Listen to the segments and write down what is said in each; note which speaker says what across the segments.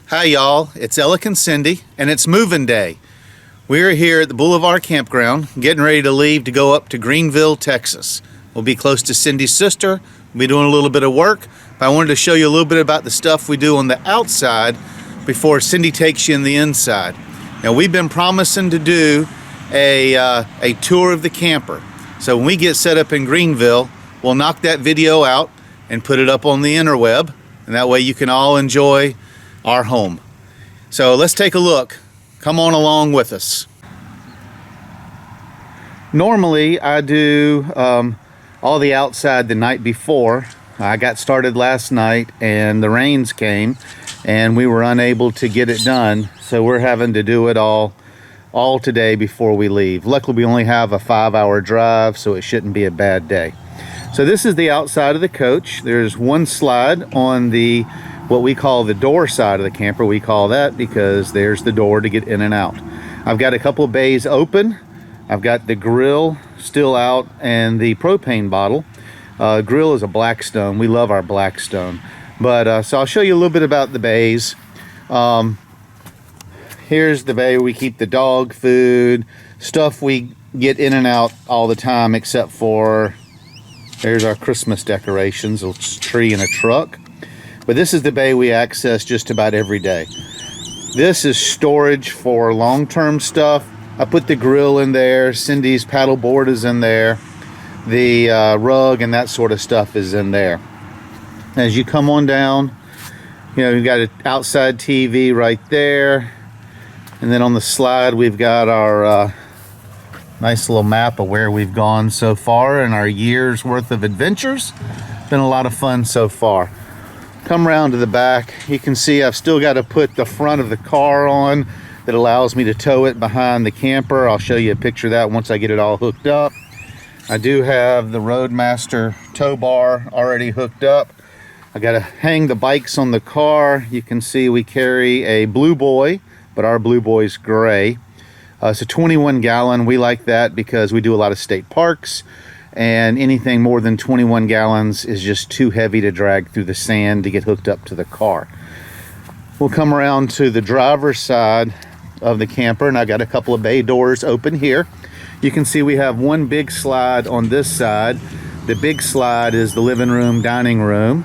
Speaker 1: Hi y'all, it's Alec and Cindy, and it's moving day. We're here at the Boulevard Campground, getting ready to leave to go up to Greenville, Texas. We'll be close to Cindy's sister. We'll be doing a little bit of work, but I wanted to show you a little bit about the stuff we do on the outside before Cindy takes you in the inside. Now, we've been promising to do a tour of the camper. So when we get set up in Greenville, we'll knock that video out and put it up on the interweb, and that way you can all enjoy our home. So let's take a look. Come on along with us. Normally I do all the outside the night before. I got started last night and the rains came and we were unable to get it done, so we're having to do it all today before we leave. Luckily we only have a 5-hour drive, so it shouldn't be a bad day. So this is the outside of the coach. There's one slide on the what we call the door side of the camper. We call that because there's the door to get in and out. I've got a couple of bays open. I've got the grill still out and the propane bottle. Grill is a Blackstone. We love our Blackstone. But so I'll show you a little bit about the bays. Here's the bay where we keep the dog food, stuff we get in and out all the time, except for there's our Christmas decorations, a tree and a truck. But this is the bay we access just about every day. This is storage for long-term stuff. I put the grill in there. Cindy's paddle board is in there. The rug and that sort of stuff is in there. As you come on down, you know, you've got an outside TV right there. And then on the slide, we've got our nice little map of where we've gone so far and our year's worth of adventures. Been a lot of fun so far. Come around to the back, you can see I've still got to put the front of the car on that allows me to tow it behind the camper. I'll show you a picture of that once I get it all hooked up. I do have the Roadmaster tow bar already hooked up. I got to hang the bikes on the car. You can see we carry a Blue Boy, but our Blue Boy's gray. It's a 21 gallon. We like that because we do a lot of state parks, and anything more than 21 gallons is just too heavy to drag through the sand to get hooked up to the car. We'll come around to the driver's side of the camper, and I got a couple of bay doors open here. You can see we have one big slide on this side. The big slide is the living room, dining room,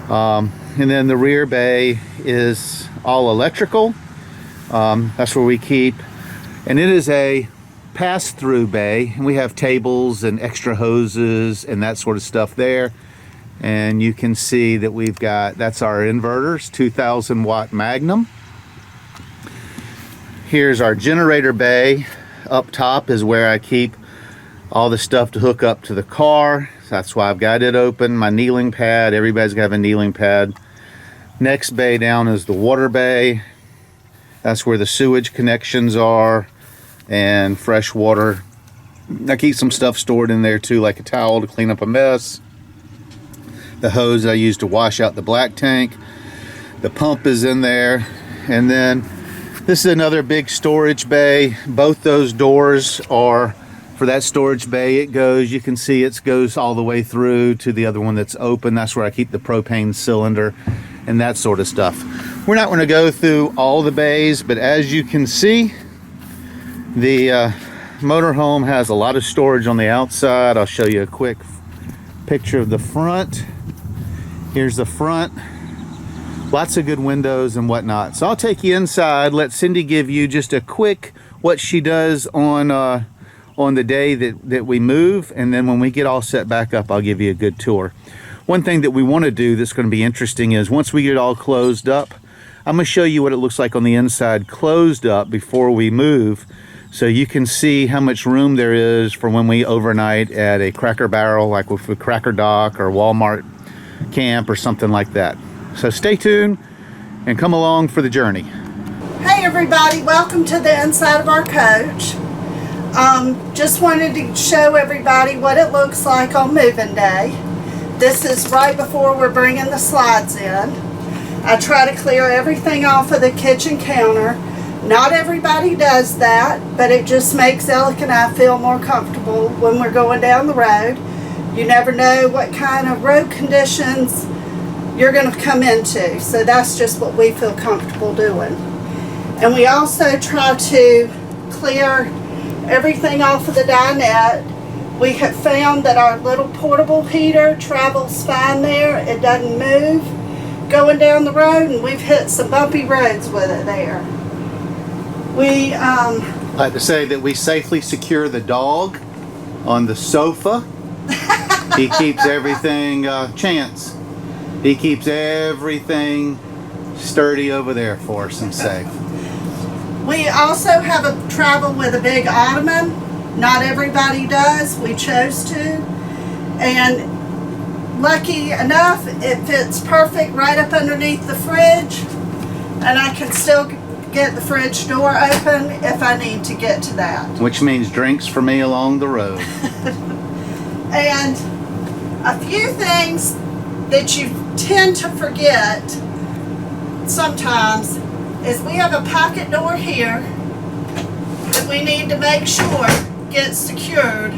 Speaker 1: and then the rear bay is all electrical. That's where we keep, and it is a pass-through bay, and we have tables and extra hoses and that sort of stuff there. And you can see that we've got, that's our inverters, 2,000 watt Magnum. Here's our generator bay. Up top is where I keep all the stuff to hook up to the car. That's why I've got it open. My kneeling pad, everybody's got to have a kneeling pad. Next bay down is the water bay. That's where the sewage connections are and fresh water. I keep some stuff stored in there too, like a towel to clean up a mess. The hose I use to wash out the black tank. The pump is in there. And then this is another big storage bay. Both those doors are for that storage bay. It goes, you can see it goes all the way through to the other one that's open. That's where I keep the propane cylinder and that sort of stuff. We're not going to go through all the bays, but as you can see, the motorhome has a lot of storage on the outside. I'll show you a quick picture of the front. Here's the front. Lots of good windows and whatnot. So I'll take you inside, let Cindy give you just a quick what she does on the day that we move, and then when we get all set back up, I'll give you a good tour. One thing that we want to do that's going to be interesting is once we get it all closed up, I'm going to show you what it looks like on the inside closed up before we move, so you can see how much room there is for when we overnight at a Cracker Barrel, like with a Cracker Dock or Walmart camp or something like that. So stay tuned and come along for the journey.
Speaker 2: Hey everybody, welcome to the inside of our coach. Just wanted to show everybody what it looks like on moving day. This is right before we're bringing the slides in. I try to clear everything off of the kitchen counter. Not everybody does that, but it just makes Alec and I feel more comfortable when we're going down the road. You never know what kind of road conditions you're going to come into. So that's just what we feel comfortable doing. And we also try to clear everything off of the dinette. We have found that our little portable heater travels fine there. It doesn't move going down the road, and we've hit some bumpy roads with it there. We
Speaker 1: like to say that we safely secure the dog on the sofa. He keeps everything, Chance, he keeps everything sturdy over there for us and safe.
Speaker 2: We also have a travel with a big ottoman. Not everybody does. We chose to. And lucky enough, it fits perfect right up underneath the fridge. And I can still get the fridge door open if I need to get to that.
Speaker 1: Which means drinks for me along the road.
Speaker 2: And a few things that you tend to forget sometimes is we have a pocket door here that we need to make sure gets secured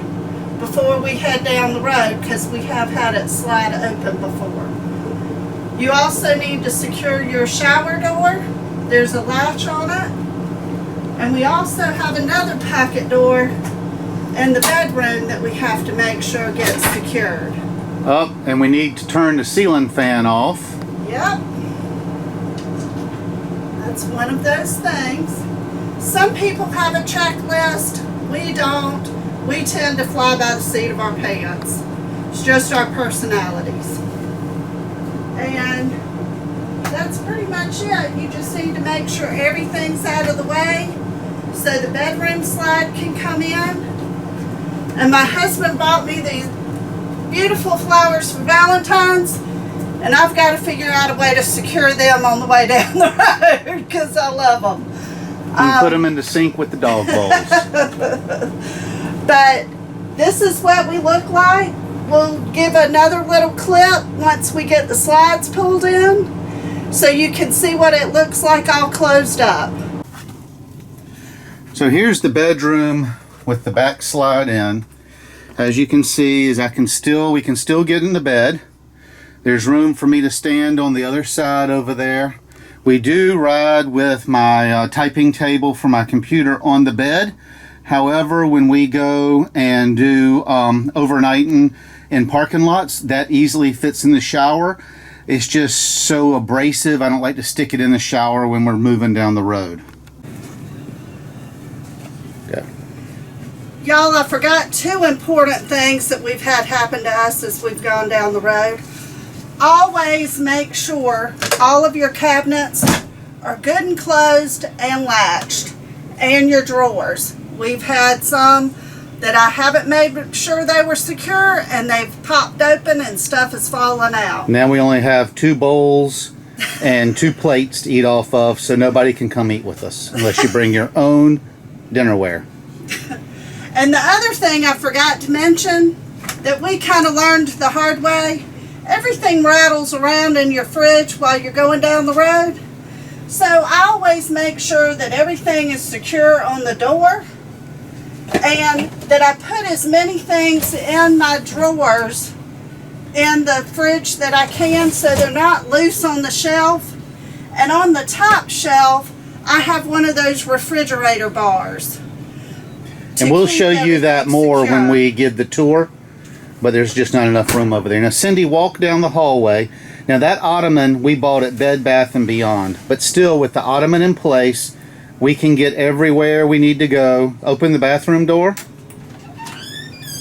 Speaker 2: before we head down the road, because we have had it slide open before. You also need to secure your shower door. There's a latch on it. And we also have another pocket door in the bedroom that we have to make sure gets secured.
Speaker 1: Oh, and we need to turn the ceiling fan off.
Speaker 2: Yep. That's one of those things. Some people have a checklist. We don't. We tend to fly by the seat of our pants. It's just our personalities. And that's pretty much it. You just need to make sure everything's out of the way so the bedroom slide can come in. And my husband bought me these beautiful flowers for Valentine's, and I've got to figure out a way to secure them on the way down the road because I love them.
Speaker 1: And put them in the sink with the dog bowls.
Speaker 2: But this is what we look like. We'll give another little clip once we get the slides pulled in so you can see what it looks like all closed up.
Speaker 1: So here's the bedroom with the back slide in. As you can see, is we can still get in the bed. There's room for me to stand on the other side over there. We do ride with my typing table for my computer on the bed. However, when we go and do overnighting in parking lots, that easily fits in the shower. It's just so abrasive. I don't like to stick it in the shower when we're moving down the road. Okay.
Speaker 2: Y'all, I forgot two important things that we've had happen to us as we've gone down the road. Always make sure all of your cabinets are good and closed and latched, and your drawers. We've had some that I haven't made sure they were secure, and they've popped open and stuff has fallen out.
Speaker 1: Now we only have 2 bowls and 2 plates to eat off of, so nobody can come eat with us unless you bring your own dinnerware.
Speaker 2: And the other thing I forgot to mention that we kind of learned the hard way, everything rattles around in your fridge while you're going down the road. So I always make sure that everything is secure on the door, and that I put as many things in my drawers in the fridge that I can so they're not loose on the shelf. And on the top shelf, I have one of those refrigerator bars.
Speaker 1: And we'll show you that more when we give the tour, but there's just not enough room over there. Now, Cindy, walk down the hallway. Now, that ottoman we bought at Bed Bath & Beyond, but still, with the ottoman in place, we can get everywhere we need to go. Open the bathroom door.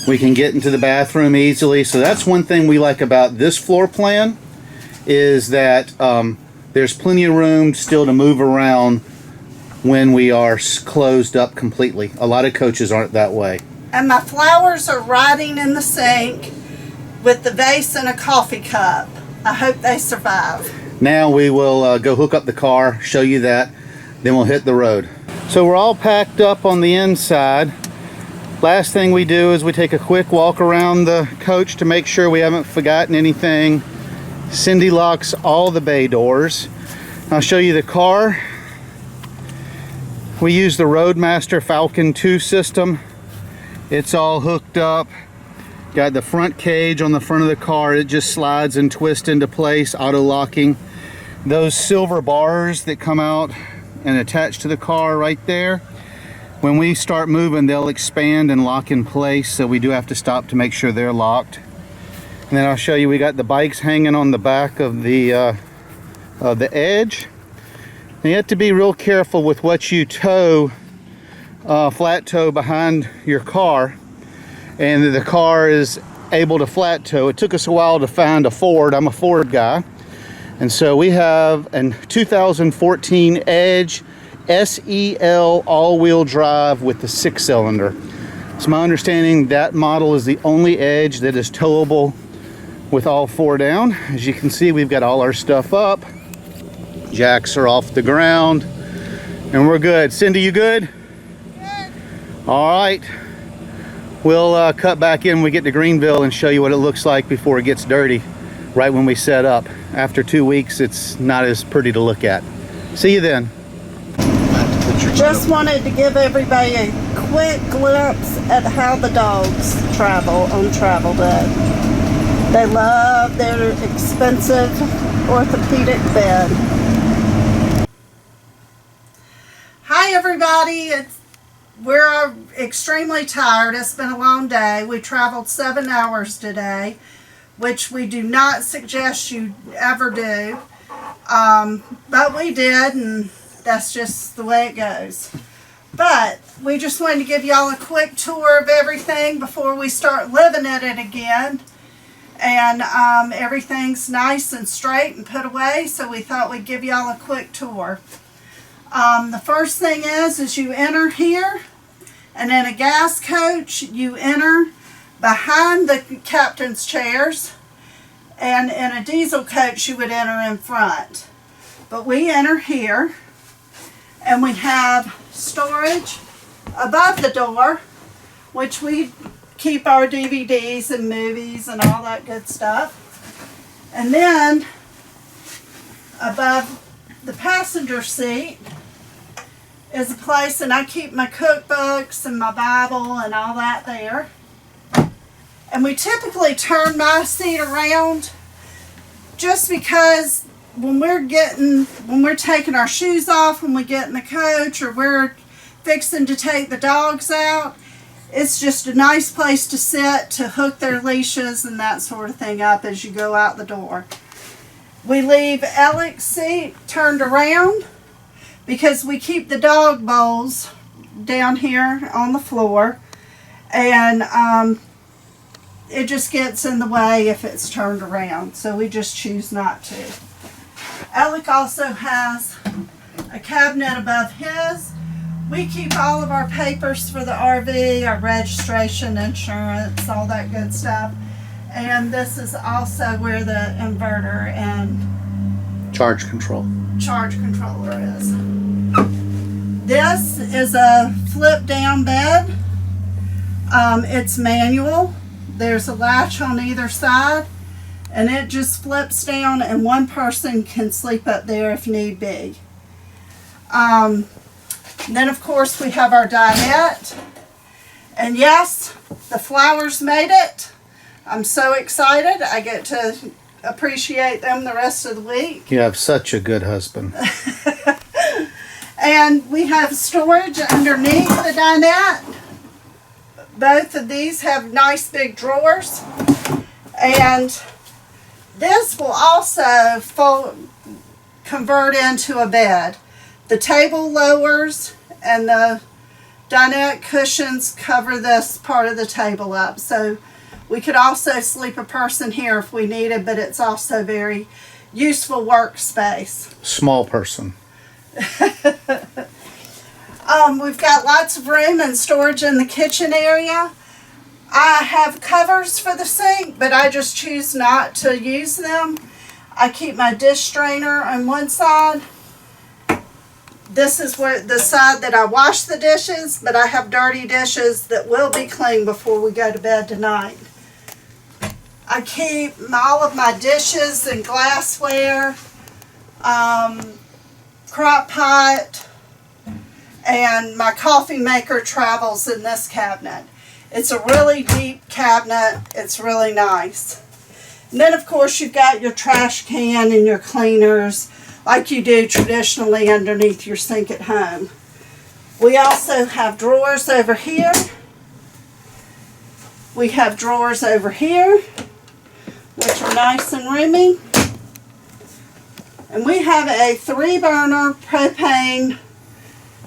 Speaker 1: We can get into the bathroom easily. So that's one thing we like about this floor plan, is that there's plenty of room still to move around when we are closed up completely. A lot of coaches aren't that way.
Speaker 2: And my flowers are rotting in the sink with the vase and a coffee cup. I hope they survive.
Speaker 1: Now we will go hook up the car, show you that, then we'll hit the road. So we're all packed up on the inside. Last thing we do is we take a quick walk around the coach to make sure we haven't forgotten anything. Cindy locks all the bay doors. I'll show you the car. We use the Roadmaster Falcon 2 system. It's all hooked up. Got the front cage on the front of the car. It just slides and twists into place, auto locking. Those silver bars that come out and attach to the car right there, when we start moving, they'll expand and lock in place, so we do have to stop to make sure they're locked. And then I'll show you, we got the bikes hanging on the back of the edge. And you have to be real careful with what you tow, flat tow behind your car, and the car is able to flat tow. It took us a while to find a Ford. I'm a Ford guy, and so we have a 2014 Edge SEL all-wheel drive with the 6-cylinder. It's my understanding that model is the only Edge that is towable with all four down. As you can see, we've got all our stuff up. Jacks are off the ground, and we're good. Cindy, you good?
Speaker 2: Good.
Speaker 1: All right. We'll cut back in when we get to Greenville and show you what it looks like before it gets dirty, right when we set up. After 2 weeks, it's not as pretty to look at. See you then.
Speaker 2: Just wanted to give everybody a quick glimpse at how the dogs travel on travel day. They love their expensive orthopedic bed. Hi everybody, we're extremely tired. It's been a long day. We traveled 7 hours today, which we do not suggest you ever do. But we did, and that's just the way it goes. But we just wanted to give y'all a quick tour of everything before we start living in it again. And everything's nice and straight and put away, so we thought we'd give y'all a quick tour. The first thing is you enter here, and in a gas coach you enter behind the captain's chairs, and in a diesel coach you would enter in front. But we enter here, and we have storage above the door, which we keep our DVDs and movies and all that good stuff. And then above the passenger seat is a place, and I keep my cookbooks and my Bible and all that there. And we typically turn my seat around just because when we're taking our shoes off when we get in the coach, or we're fixing to take the dogs out, it's just a nice place to sit, to hook their leashes and that sort of thing up as you go out the door. We leave Alec's seat turned around because we keep the dog bowls down here on the floor, and it just gets in the way if it's turned around, so we just choose not to. Alec also has a cabinet above his. We keep all of our papers for the RV, our registration, insurance, all that good stuff. And this is also where the inverter and
Speaker 1: Charge controller
Speaker 2: is. This is a flip down bed. It's manual. There's a latch on either side, and it just flips down, and one person can sleep up there if need be. Then of course we have our dinette, and yes, the flowers made it. I'm so excited. I get to appreciate them the rest of the week.
Speaker 1: You have such a good husband.
Speaker 2: And we have storage underneath the dinette. Both of these have nice big drawers, and this will also convert into a bed. The table lowers, and the dinette cushions cover this part of the table up. So we could also sleep a person here if we needed, but it's also very useful workspace.
Speaker 1: Small person.
Speaker 2: We've got lots of room and storage in the kitchen area. I have covers for the sink, but I just choose not to use them. I keep my dish strainer on one side. This is where the side that I wash the dishes, but I have dirty dishes that will be clean before we go to bed tonight. I keep all of my dishes and glassware, crock pot, and my coffee maker travels in this cabinet. It's a really deep cabinet. It's really nice. And then, of course, you've got your trash can and your cleaners like you do traditionally underneath your sink at home. We also have drawers over here. We have drawers over here, which are nice and roomy. And we have a 3-burner propane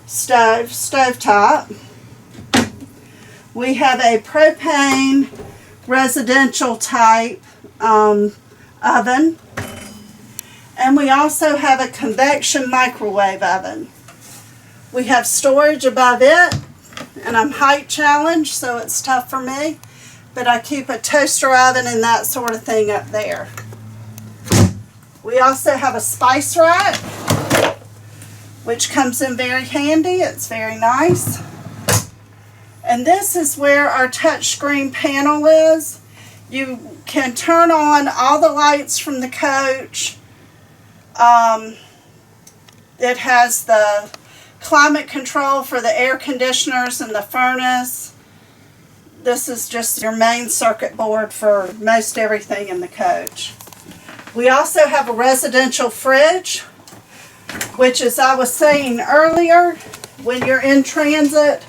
Speaker 2: stovetop. We have a propane residential type oven. And we also have a convection microwave oven. We have storage above it, and I'm height challenged, so it's tough for me. But I keep a toaster oven and that sort of thing up there. We also have a spice rack, which comes in very handy. It's very nice. And this is where our touchscreen panel is. You can turn on all the lights from the coach. It has the climate control for the air conditioners and the furnace. This is just your main circuit board for most everything in the coach. We also have a residential fridge, which, as I was saying earlier, when you're in transit,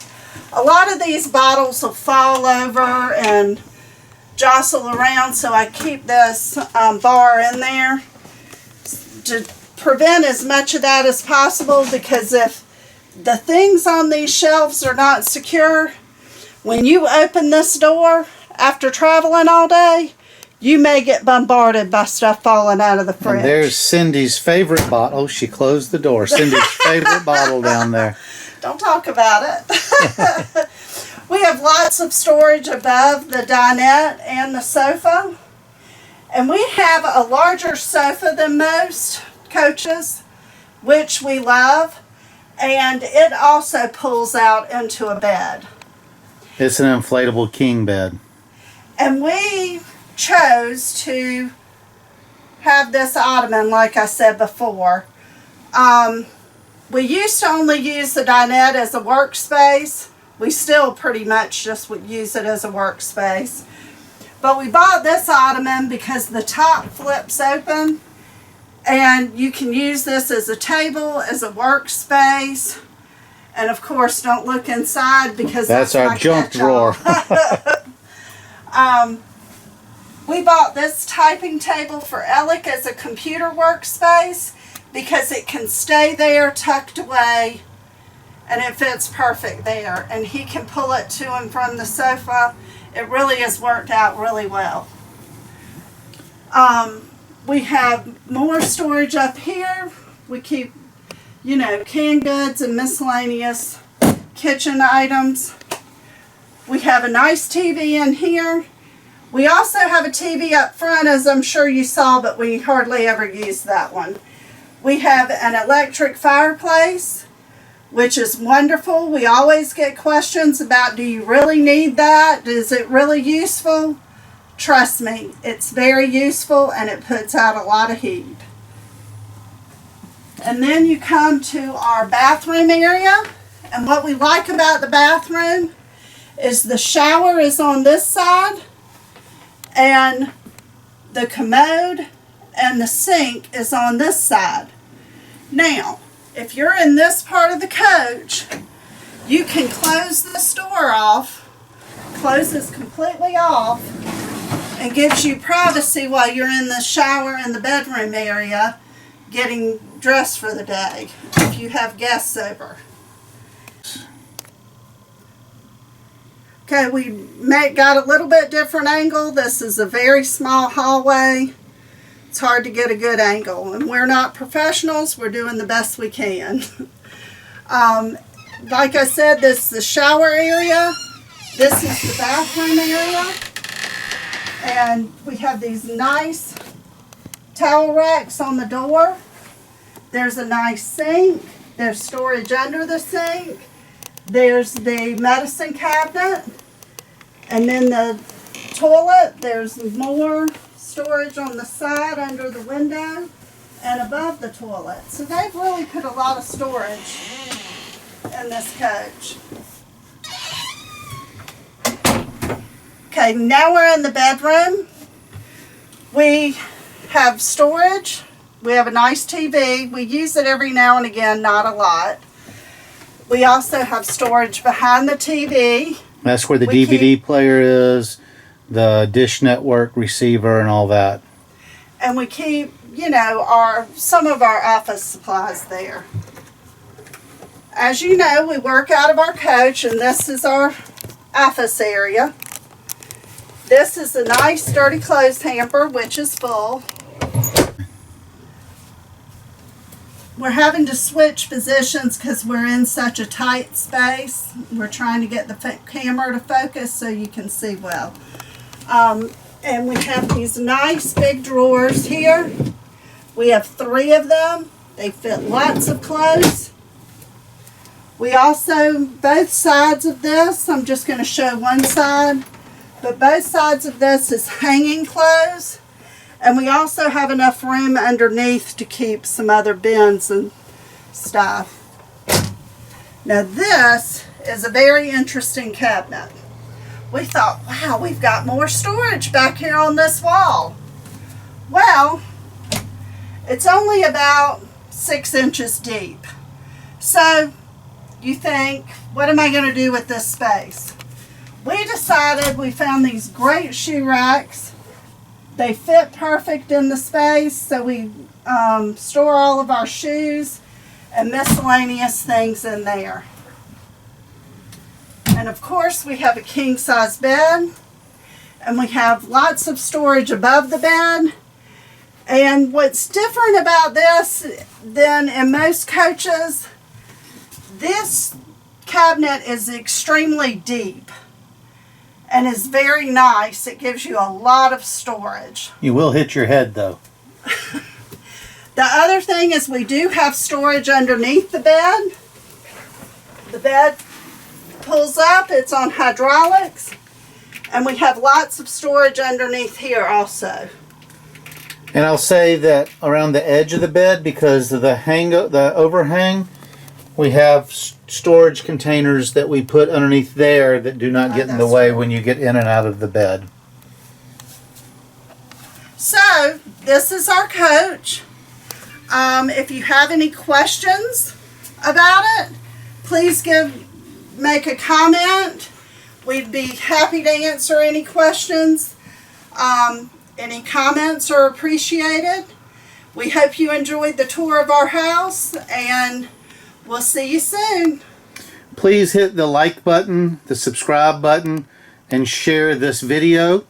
Speaker 2: a lot of these bottles will fall over and jostle around, so I keep this bar in there to prevent as much of that as possible, because if the things on these shelves are not secure, when you open this door after traveling all day, you may get bombarded by stuff falling out of the fridge.
Speaker 1: And there's Cindy's favorite bottle. She closed the door. Cindy's favorite bottle down there.
Speaker 2: Don't talk about it. We have lots of storage above the dinette and the sofa. And we have a larger sofa than most coaches, which we love. And it also pulls out into a bed.
Speaker 1: It's an inflatable king bed.
Speaker 2: And we chose to have this ottoman, like I said before. We used to only use the dinette as a workspace. We still pretty much just would use it as a workspace. But we bought this ottoman because the top flips open, and you can use this as a table, as a workspace. And of course, don't look inside, because
Speaker 1: that's our junk drawer.
Speaker 2: We bought this typing table for Alec as a computer workspace because it can stay there tucked away, and it fits perfect there. And he can pull it to and from the sofa. It really has worked out really well. We have more storage up here. We keep, canned goods and miscellaneous kitchen items. We have a nice TV in here. We also have a TV up front, as I'm sure you saw, but we hardly ever use that one. We have an electric fireplace, which is wonderful. We always get questions about, do you really need that? Is it really useful? Trust me, it's very useful, and it puts out a lot of heat. And then you come to our bathroom area. And what we like about the bathroom is the shower is on this side, and the commode and the sink is on this side. Now, if you're in this part of the coach, you can close this door off, closes completely off, and gives you privacy while you're in the shower and the bedroom area getting dressed for the day if you have guests over. Okay, we got a little bit different angle. This is a very small hallway. It's hard to get a good angle, and we're not professionals. We're doing the best we can. Like I said, this is the shower area. This is the bathroom area. And we have these nice towel racks on the door. There's a nice sink. There's storage under the sink. There's the medicine cabinet. And then the toilet. There's more storage on the side under the window and above the toilet. So they've really put a lot of storage in this coach. Okay, now we're in the bedroom. We have storage. We have a nice TV. We use it every now and again, not a lot. We also have storage behind the TV.
Speaker 1: That's where the DVD player is, the Dish Network receiver, and all that.
Speaker 2: And we keep, you know, some of our office supplies there. As you know, we work out of our coach, and this is our office area. This is a nice sturdy clothes hamper, which is full. We're having to switch positions because we're in such a tight space. We're trying to get the camera to focus so you can see well. And we have these nice big drawers here. We have 3 of them. They fit lots of clothes. We also, both sides of this, I'm just going to show one side, but both sides of this is hanging clothes. And we also have enough room underneath to keep some other bins and stuff. Now this is a very interesting cabinet. We thought, wow, we've got more storage back here on this wall. Well, it's only about 6 inches deep. So you think, what am I going to do with this space? We decided, we found these great shoe racks. They fit perfect in the space, so we store all of our shoes and miscellaneous things in there. And of course, we have a king-size bed, and we have lots of storage above the bed. And what's different about this than in most coaches, this cabinet is extremely deep and is very nice. It gives you a lot of storage.
Speaker 1: You will hit your head, though.
Speaker 2: The other thing is we do have storage underneath the bed. The bed pulls up, it's on hydraulics, and we have lots of storage underneath here also.
Speaker 1: And I'll say that around the edge of the bed, because of the overhang, we have storage containers that we put underneath there that do not get in the way when you get in and out of the bed.
Speaker 2: So, this is our coach. If you have any questions about it, please make a comment. We'd be happy to answer any questions. Any comments are appreciated. We hope you enjoyed the tour of our house, and we'll see you soon.
Speaker 1: Please hit the like button, the subscribe button, and share this video.